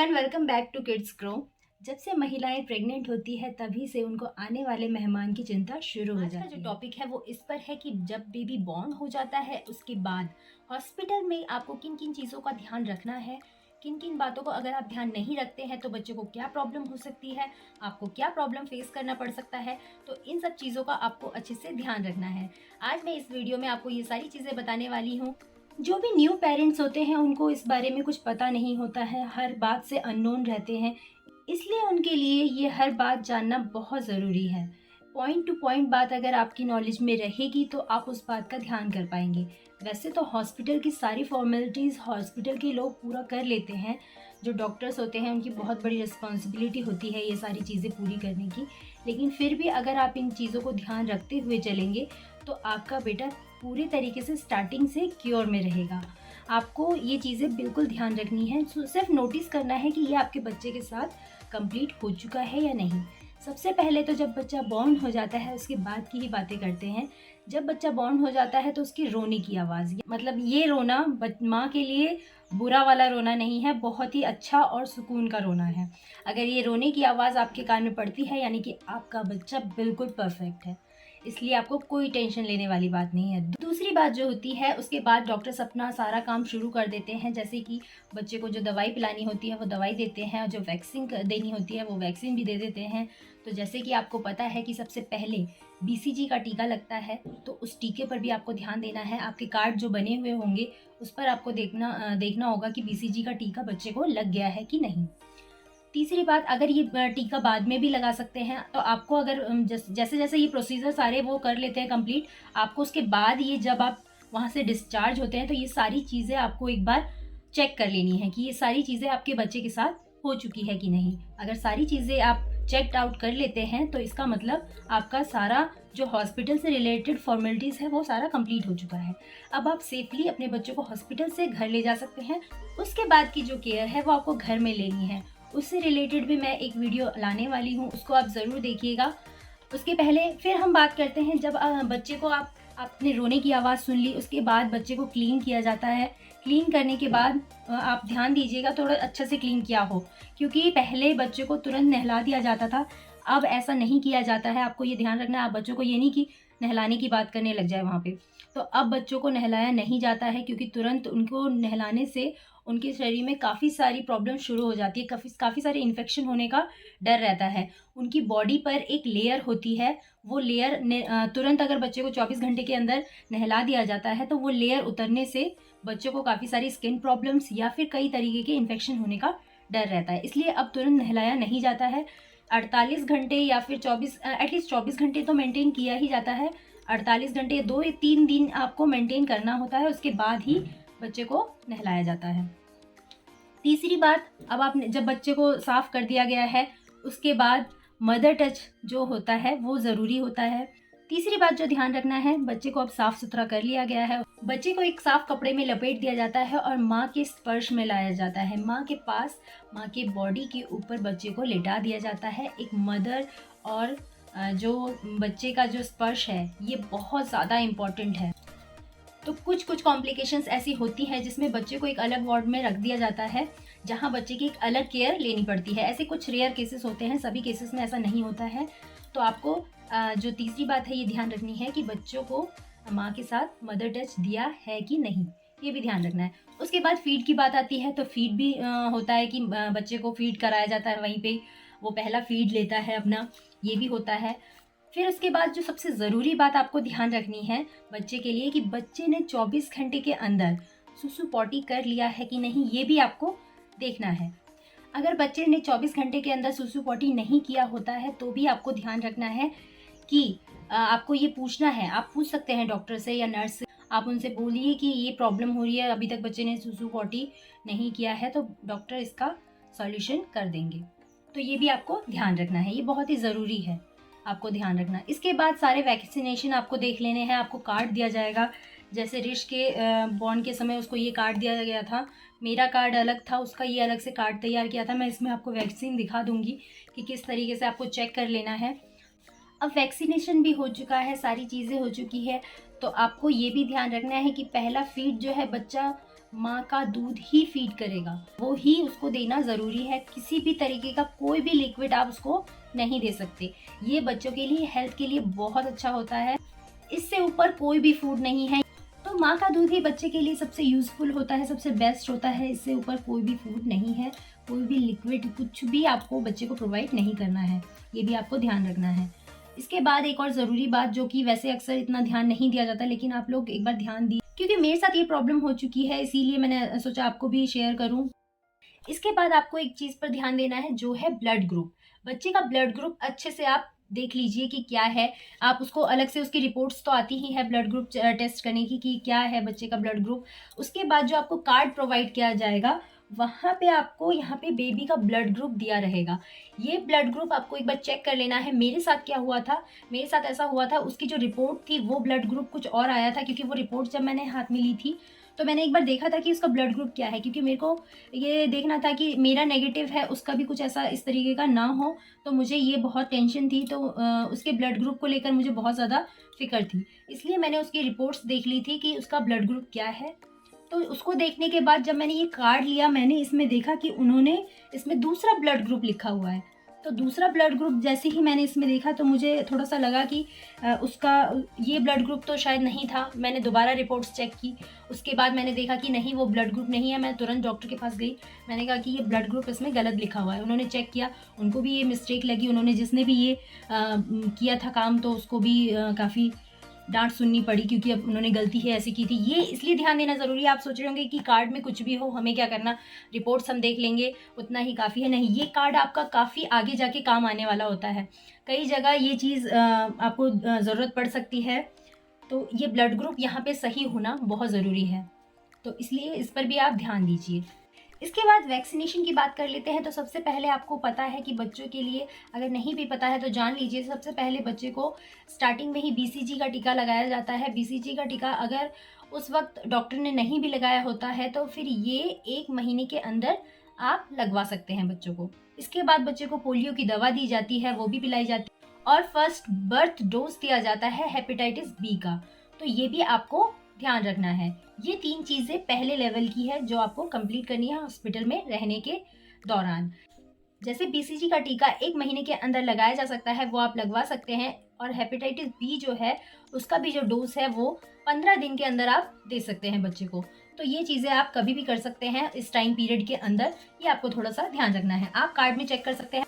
Everyone, welcome back to Kids Grow. जब से महिलाएं प्रेग्नेंट होती है तभी से उनको आने वाले मेहमान की चिंता शुरू हो जाती है। आज का जो टॉपिक है वो इस पर है कि जब बेबी बॉर्न हो जाता है उसके बाद हॉस्पिटल में आपको किन किन चीज़ों का ध्यान रखना है, किन किन बातों को अगर आप ध्यान नहीं रखते हैं तो बच्चे को क्या प्रॉब्लम हो सकती है, आपको क्या प्रॉब्लम फेस करना पड़ सकता है। तो इन सब चीज़ों का आपको अच्छे से ध्यान रखना है। आज मैं इस वीडियो में आपको ये सारी चीज़ें बताने वाली हूँ। जो भी न्यू पेरेंट्स होते हैं उनको इस बारे में कुछ पता नहीं होता है, हर बात से अननोन रहते हैं, इसलिए उनके लिए ये हर बात जानना बहुत ज़रूरी है। पॉइंट टू पॉइंट बात अगर आपकी नॉलेज में रहेगी तो आप उस बात का ध्यान कर पाएंगे। वैसे तो हॉस्पिटल की सारी फॉर्मेलिटीज़ हॉस्पिटल के लोग पूरा कर लेते हैं, जो डॉक्टर्स होते हैं उनकी बहुत बड़ी रिस्पॉन्सिबिलिटी होती है ये सारी चीज़ें पूरी करने की। लेकिन फिर भी अगर आप इन चीज़ों को ध्यान रखते हुए चलेंगे तो आपका बेटा पूरी तरीके से स्टार्टिंग से क्योर में रहेगा। आपको ये चीज़ें बिल्कुल ध्यान रखनी है, सिर्फ नोटिस करना है कि ये आपके बच्चे के साथ कंप्लीट हो चुका है या नहीं। सबसे पहले तो जब बच्चा बॉर्न हो जाता है उसके बाद की ही बातें करते हैं। जब बच्चा बॉर्न हो जाता है तो उसकी रोने की आवाज़, मतलब ये रोना माँ के लिए बुरा वाला रोना नहीं है, बहुत ही अच्छा और सुकून का रोना है। अगर ये रोने की आवाज़ आपके कान में पड़ती है यानी कि आपका बच्चा बिल्कुल परफेक्ट है, इसलिए आपको कोई टेंशन लेने वाली बात नहीं है। दूसरी बात जो होती है उसके बाद डॉक्टर्स अपना सारा काम शुरू कर देते हैं, जैसे कि बच्चे को जो दवाई पिलानी होती है वो दवाई देते हैं और जो वैक्सीन देनी होती है वो वैक्सीन भी दे देते हैं। तो जैसे कि आपको पता है कि सबसे पहले BCG का टीका लगता है, तो उस टीके पर भी आपको ध्यान देना है। आपके कार्ड जो बने हुए होंगे उस पर आपको देखना होगा कि BCG का टीका बच्चे को लग गया है कि नहीं। तीसरी बात, अगर ये टीका बाद में भी लगा सकते हैं तो आपको अगर जैसे जैसे ये प्रोसीजर सारे वो कर लेते हैं कंप्लीट, आपको उसके बाद ये जब आप वहाँ से डिस्चार्ज होते हैं तो ये सारी चीज़ें आपको एक बार चेक कर लेनी है कि ये सारी चीज़ें आपके बच्चे के साथ हो चुकी है कि नहीं। अगर सारी चीज़ें आप चेकड आउट कर लेते हैं तो इसका मतलब आपका सारा जो हॉस्पिटल से रिलेटेड फॉर्मेलिटीज़ है वो सारा कंप्लीट हो चुका है। अब आप सेफली अपने बच्चों को हॉस्पिटल से घर ले जा सकते हैं। उसके बाद की जो केयर है वो आपको घर में लेनी है, उससे रिलेटेड भी मैं एक वीडियो लाने वाली हूँ, उसको आप ज़रूर देखिएगा। उसके पहले फिर हम बात करते हैं, जब बच्चे को आपने रोने की आवाज़ सुन ली, उसके बाद बच्चे को क्लीन किया जाता है। क्लीन करने के बाद आप ध्यान दीजिएगा थोड़ा अच्छे से क्लीन किया हो, क्योंकि पहले बच्चे को तुरंत नहला दिया जाता था, अब ऐसा नहीं किया जाता है। आपको ये ध्यान रखना है, आप बच्चों को ये नहीं कि नहलाने की बात करने लग जाए वहाँ पे। तो अब बच्चों को नहलाया नहीं जाता है, क्योंकि तुरंत उनको नहलाने से उनके शरीर में काफ़ी सारी प्रॉब्लम शुरू हो जाती है, काफ़ी सारे इन्फेक्शन होने का डर रहता है। उनकी बॉडी पर एक लेयर होती है, वो लेयर तुरंत अगर बच्चे को 24 घंटे के अंदर नहला दिया जाता है तो वो लेयर उतरने से बच्चों को काफ़ी सारी स्किन प्रॉब्लम्स या फिर कई तरीके के इन्फेक्शन होने का डर रहता है, इसलिए अब तुरंत नहलाया नहीं जाता है। 48 घंटे या फिर 24, एटलीस्ट 24 घंटे तो मेंटेन किया ही जाता है। 48 घंटे 2 या 3 दिन आपको मेंटेन करना होता है, उसके बाद ही बच्चे को नहलाया जाता है। तीसरी बात, अब आपने जब बच्चे को साफ़ कर दिया गया है उसके बाद मदर टच जो होता है वो ज़रूरी होता है। तीसरी बात जो ध्यान रखना है, बच्चे को अब साफ़ सुथरा कर लिया गया है, बच्चे को एक साफ़ कपड़े में लपेट दिया जाता है और माँ के स्पर्श में लाया जाता है। माँ के पास, माँ के बॉडी के ऊपर बच्चे को लेटा दिया जाता है। एक मदर और जो बच्चे का जो स्पर्श है ये बहुत ज़्यादा इम्पॉर्टेंट है। तो कुछ कॉम्प्लिकेशंस ऐसी होती हैं जिसमें बच्चे को एक अलग वार्ड में रख दिया जाता है, जहां बच्चे की एक अलग केयर लेनी पड़ती है। ऐसे कुछ रेयर केसेस होते हैं, सभी केसेस में ऐसा नहीं होता है। तो आपको जो तीसरी बात है ये ध्यान रखनी है कि बच्चों को माँ के साथ मदर टच दिया है कि नहीं, ये भी ध्यान रखना है। उसके बाद फीड की बात आती है, तो फीड भी होता है कि बच्चे को फीड कराया जाता है, वहीं पे वो पहला फीड लेता है अपना, ये भी होता है। फिर उसके बाद जो सबसे ज़रूरी बात आपको ध्यान रखनी है बच्चे के लिए, कि बच्चे ने 24 घंटे के अंदर सुसु पॉटी कर लिया है कि नहीं, ये भी आपको देखना है। अगर बच्चे ने 24 घंटे के अंदर सुसु पॉटी नहीं किया होता है तो भी आपको ध्यान रखना है कि आपको ये पूछना है, आप पूछ सकते हैं डॉक्टर से या नर्स से, आप उनसे बोलिए कि ये प्रॉब्लम हो रही है, अभी तक बच्चे ने सुसु पॉटी नहीं किया है, तो डॉक्टर इसका सॉल्यूशन कर देंगे। तो ये भी आपको ध्यान रखना है, ये बहुत ही ज़रूरी है, आपको ध्यान रखना। इसके बाद सारे वैक्सीनेशन आपको देख लेने हैं, आपको कार्ड दिया जाएगा। जैसे ऋष के बॉर्न के समय उसको ये कार्ड दिया गया था, मेरा कार्ड अलग था, उसका ये अलग से कार्ड तैयार किया था। मैं इसमें आपको वैक्सीन दिखा दूंगी कि किस तरीके से आपको चेक कर लेना है। अब वैक्सीनेशन भी हो चुका है, सारी चीज़ें हो चुकी है, तो आपको ये भी ध्यान रखना है कि पहला फीड जो है बच्चा माँ का दूध ही फीड करेगा, वो ही उसको देना ज़रूरी है। किसी भी तरीके का कोई भी लिक्विड आप उसको नहीं दे सकते। ये बच्चों के लिए, हेल्थ के लिए बहुत अच्छा होता है। इससे ऊपर कोई भी फूड नहीं है। तो माँ का दूध ही बच्चे के लिए सबसे यूज़फुल होता है, सबसे बेस्ट होता है। इससे ऊपर कोई भी फूड नहीं है, कोई भी लिक्विड कुछ भी आपको बच्चे को प्रोवाइड नहीं करना है। ये भी आपको ध्यान रखना है। इसके बाद एक और ज़रूरी बात, जो कि वैसे अक्सर इतना ध्यान नहीं दिया जाता, लेकिन आप लोग एक बार ध्यान दिए, क्योंकि मेरे साथ ये प्रॉब्लम हो चुकी है, इसीलिए मैंने सोचा आपको भी शेयर करूं। इसके बाद आपको एक चीज़ पर ध्यान देना है, जो है ब्लड ग्रुप। बच्चे का ब्लड ग्रुप अच्छे से आप देख लीजिए कि क्या है। आप उसको अलग से, उसकी रिपोर्ट्स तो आती ही है ब्लड ग्रुप टेस्ट करने की कि क्या है बच्चे का ब्लड ग्रुप। उसके बाद जो आपको कार्ड प्रोवाइड किया जाएगा, वहाँ पे आपको यहाँ पे बेबी का ब्लड ग्रुप दिया रहेगा। ये ब्लड ग्रुप आपको एक बार चेक कर लेना है। मेरे साथ क्या हुआ था, मेरे साथ ऐसा हुआ था, उसकी जो रिपोर्ट थी वो ब्लड ग्रुप कुछ और आया था, क्योंकि वो रिपोर्ट जब मैंने हाथ में ली थी तो मैंने एक बार देखा था कि उसका ब्लड ग्रुप क्या है, क्योंकि मेरे को ये देखना था कि मेरा नेगेटिव है, उसका भी कुछ ऐसा इस तरीके का ना हो। तो मुझे ये बहुत टेंशन थी, तो उसके ब्लड ग्रुप को लेकर मुझे बहुत ज़्यादा फ़िक्र थी। इसलिए मैंने उसकी रिपोर्ट्स देख ली थी कि उसका ब्लड ग्रुप क्या है। तो उसको देखने के बाद जब मैंने ये कार्ड लिया, मैंने इसमें देखा कि उन्होंने इसमें दूसरा ब्लड ग्रुप लिखा हुआ है। तो दूसरा ब्लड ग्रुप जैसे ही मैंने इसमें देखा, तो मुझे थोड़ा-सा लगा कि उसका ये ब्लड ग्रुप तो शायद नहीं था। मैंने दोबारा रिपोर्ट्स चेक की। उसके बाद मैंने देखा कि नहीं, वो ब्लड ग्रुप नहीं है। मैं तुरंत डॉक्टर के पास गई। मैंने कहा कि ये ब्लड ग्रुप इसमें गलत लिखा हुआ है। उन्होंने चेक किया, उनको भी ये मिस्टेक लगी। उन्होंने जिसने भी ये किया था काम, तो उसको भी काफ़ी डाँट सुननी पड़ी, क्योंकि अब उन्होंने गलती है ऐसी की थी। ये इसलिए ध्यान देना ज़रूरी है। आप सोच रहे होंगे कि कार्ड में कुछ भी हो, हमें क्या करना, रिपोर्ट्स हम देख लेंगे, उतना ही काफ़ी है। नहीं, ये कार्ड आपका काफ़ी आगे जाके काम आने वाला होता है। कई जगह ये चीज़ आपको ज़रूरत पड़ सकती है। तो ये ब्लड ग्रुप यहाँ पे सही होना बहुत ज़रूरी है। तो इसलिए इस पर भी आप ध्यान दीजिए। इसके बाद वैक्सीनेशन की बात कर लेते हैं। तो सबसे पहले आपको पता है कि बच्चों के लिए, अगर नहीं भी पता है तो जान लीजिए, सबसे पहले बच्चे को स्टार्टिंग में ही बीसीजी का टीका लगाया जाता है। बीसीजी का टीका अगर उस वक्त डॉक्टर ने नहीं भी लगाया होता है, तो फिर ये 1 महीने के अंदर आप लगवा सकते हैं बच्चों को। इसके बाद बच्चे को पोलियो की दवा दी जाती है, वो भी पिलाई जाती है, और फर्स्ट बर्थ डोज दिया जाता है हेपेटाइटिस बी का। तो ये भी आपको ध्यान रखना है। ये 3 चीज़ें पहले लेवल की है, जो आपको कंप्लीट करनी है हॉस्पिटल में रहने के दौरान। जैसे बीसीजी का टीका 1 महीने के अंदर लगाया जा सकता है, वो आप लगवा सकते हैं। और हेपेटाइटिस बी जो है, उसका भी जो डोज है वो 15 दिन के अंदर आप दे सकते हैं बच्चे को। तो ये चीज़ें आप कभी भी कर सकते हैं इस टाइम पीरियड के अंदर। ये आपको थोड़ा सा ध्यान रखना है। आप कार्ड में चेक कर सकते हैं।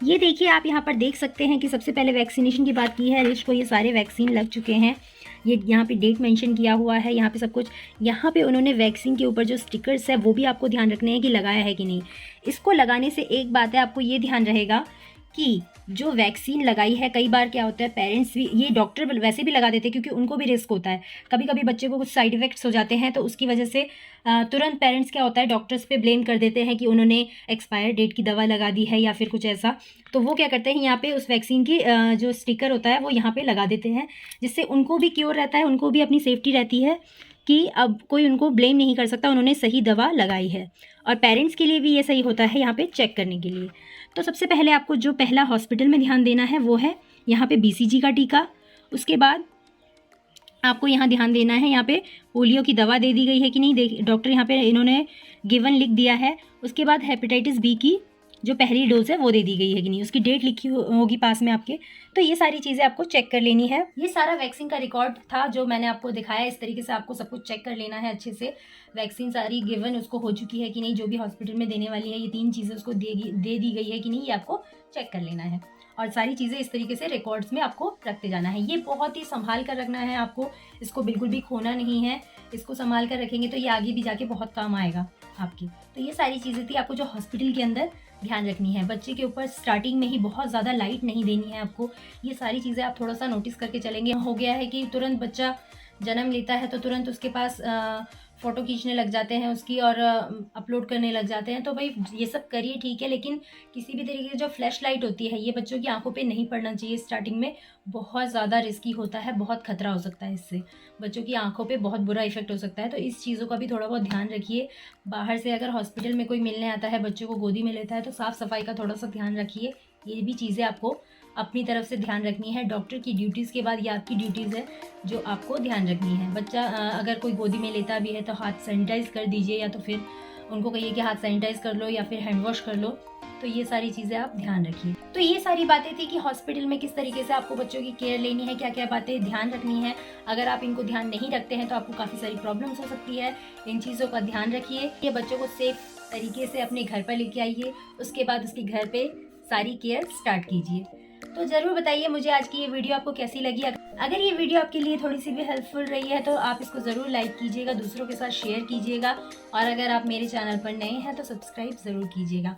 ये देखिए, आप यहाँ पर देख सकते हैं कि सबसे पहले वैक्सीनेशन की बात की है। रिच को ये सारे वैक्सीन लग चुके हैं। ये यहाँ पे डेट मेंशन किया हुआ है, यहाँ पे सब कुछ। यहाँ पे उन्होंने वैक्सीन के ऊपर जो स्टिकर्स है वो भी आपको ध्यान रखने हैं कि लगाया है कि नहीं। इसको लगाने से एक बात है, आपको ये ध्यान रहेगा कि जो वैक्सीन लगाई है, कई बार क्या होता है, पेरेंट्स भी, ये डॉक्टर वैसे भी लगा देते हैं क्योंकि उनको भी रिस्क होता है। कभी कभी बच्चे को कुछ साइड इफ़ेक्ट्स हो जाते हैं, तो उसकी वजह से तुरंत पेरेंट्स क्या होता है, डॉक्टर्स पे ब्लेम कर देते हैं कि उन्होंने एक्सपायर डेट की दवा लगा दी है या फिर कुछ ऐसा। तो वो क्या करते हैं, यहाँ पे उस वैक्सीन की जो स्टिकर होता है वो यहाँ पे लगा देते हैं, जिससे उनको भी क्योर रहता है, उनको भी अपनी सेफ्टी रहती है कि अब कोई उनको ब्लेम नहीं कर सकता, उन्होंने सही दवा लगाई है। और पेरेंट्स के लिए भी ये सही होता है यहाँ पे चेक करने के लिए। तो सबसे पहले आपको जो पहला हॉस्पिटल में ध्यान देना है वो है यहाँ पे बीसीजी का टीका। उसके बाद आपको यहाँ ध्यान देना है, यहाँ पे पोलियो की दवा दे दी गई है कि नहीं, डॉक्टर यहाँ पे इन्होंने गिवन लिख दिया है। उसके बाद हेपेटाइटिस बी की जो पहली डोज है वो दे दी गई है कि नहीं, उसकी डेट लिखी होगी पास में आपके। तो ये सारी चीज़ें आपको चेक कर लेनी है। ये सारा वैक्सीन का रिकॉर्ड था जो मैंने आपको दिखाया। इस तरीके से आपको सब कुछ चेक कर लेना है अच्छे से। वैक्सीन सारी गिवन उसको हो चुकी है कि नहीं, जो भी हॉस्पिटल में देने वाली है, ये 3 चीज़ें उसको दे दी गई है कि नहीं, ये आपको चेक कर लेना है। और सारी चीज़ें इस तरीके से रिकॉर्ड्स में आपको रखते जाना है। ये बहुत ही संभाल कर रखना है आपको, इसको बिल्कुल भी खोना नहीं है। इसको संभाल कर रखेंगे तो ये आगे भी जाके बहुत काम आएगा आपकी। तो ये सारी चीज़ें थी आपको जो हॉस्पिटल के अंदर ध्यान रखनी है। बच्चे के ऊपर स्टार्टिंग में ही बहुत ज़्यादा लाइट नहीं देनी है आपको। ये सारी चीज़ें आप थोड़ा सा नोटिस करके चलेंगे। हो गया है कि तुरंत बच्चा जन्म लेता है तो तुरंत उसके पास फ़ोटो खींचने लग जाते हैं उसकी और अपलोड करने लग जाते हैं। तो भाई ये सब करिए, ठीक है, लेकिन किसी भी तरीके की जो फ्लैश लाइट होती है, ये बच्चों की आंखों पे नहीं पड़ना चाहिए। स्टार्टिंग में बहुत ज़्यादा रिस्की होता है, बहुत खतरा हो सकता है, इससे बच्चों की आंखों पे बहुत बुरा इफेक्ट हो सकता है। तो इस चीज़ों का भी थोड़ा बहुत ध्यान रखिए। बाहर से अगर हॉस्पिटल में कोई मिलने आता है, बच्चों को गोदी में लेता है, तो साफ़ सफाई का थोड़ा सा ध्यान रखिए। ये भी चीज़ें आपको अपनी तरफ से ध्यान रखनी है। डॉक्टर की ड्यूटीज़ के बाद ये आपकी ड्यूटीज़ है जो आपको ध्यान रखनी है। बच्चा अगर कोई गोदी में लेता भी है तो हाथ सैनिटाइज़ कर दीजिए, या तो फिर उनको कहिए कि हाथ सैनिटाइज़ कर लो या फिर हैंड वॉश कर लो। तो ये सारी चीज़ें आप ध्यान रखिए। तो ये सारी बातें थी कि हॉस्पिटल में किस तरीके से आपको बच्चों की केयर लेनी है, क्या क्या बातें ध्यान रखनी है। अगर आप इनको ध्यान नहीं रखते हैं तो आपको काफ़ी सारी प्रॉब्लम्स हो सकती है। इन चीज़ों का ध्यान रखिए। ये बच्चों को सेफ तरीके से अपने घर पर लेके आइए, उसके बाद उसके घर पे सारी केयर स्टार्ट कीजिए। तो ज़रूर बताइए मुझे आज की ये वीडियो आपको कैसी लगी। अगर ये वीडियो आपके लिए थोड़ी सी भी हेल्पफुल रही है तो आप इसको ज़रूर लाइक कीजिएगा, दूसरों के साथ शेयर कीजिएगा, और अगर आप मेरे चैनल पर नए हैं तो सब्सक्राइब ज़रूर कीजिएगा।